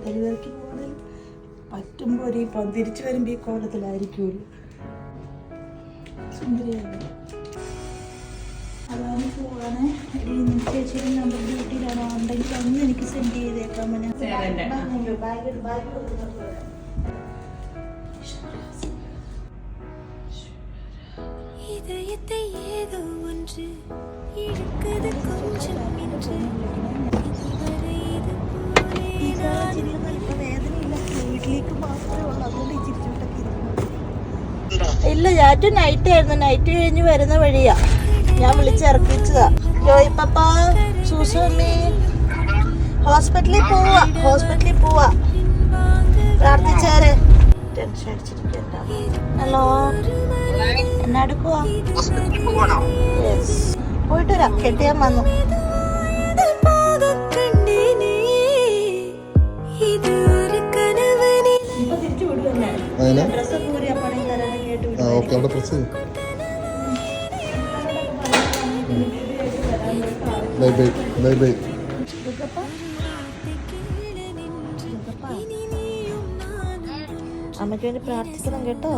ഡെലിവറിക്ക് പോകണമെങ്കിൽ പറ്റുമ്പോൾ ഒരു ഇപ്പം തിരിച്ചു വരുമ്പോൾ ഈ കോലത്തിലായിരിക്കുമല്ലോ. സുന്ദരിയാണ്. അതാണ് പോവാണ്. ചേച്ചിയുടെ നമ്പർ ഡ്യൂട്ടിയിലാണോ ഉണ്ടെങ്കിൽ അന്ന് എനിക്ക് സെൻഡ് ചെയ്തേക്കാം. இதயத்தை ஏதோ ஒன்று இழுக்குது கொஞ்சம் என்று இதுவரை இது വേദനയില്ല, വീട്ടിലേക്ക് മാത്രമേ ഉള്ളൂ. അതുകൊണ്ട് ഈ ചിരിച്ചോട്ടൊക്കെ ഇല്ല. ഞാൻ നൈറ്റ് ആയിരുന്നു. നൈറ്റ് കഴിഞ്ഞ് വരുന്ന വഴിയാ ഞാൻ വിളിച്ചിറക്കിച്ചതാ. ജോയ് പപ്പ, സൂസമ്മി ഹോസ്പിറ്റലിൽ പോവാ. പ്രാർത്ഥിച്ചാരെ. ടെൻഷൻ അടിച്ചിരിക്കണ്ട. ഹലോ, എന്നാ എടുക്കുവാ? പോയിട്ട് വരാം. കെട്ടിയാൻ വന്നു. അമ്മയ്ക്ക് വേണ്ടി പ്രാർത്ഥിക്കണം കേട്ടോ.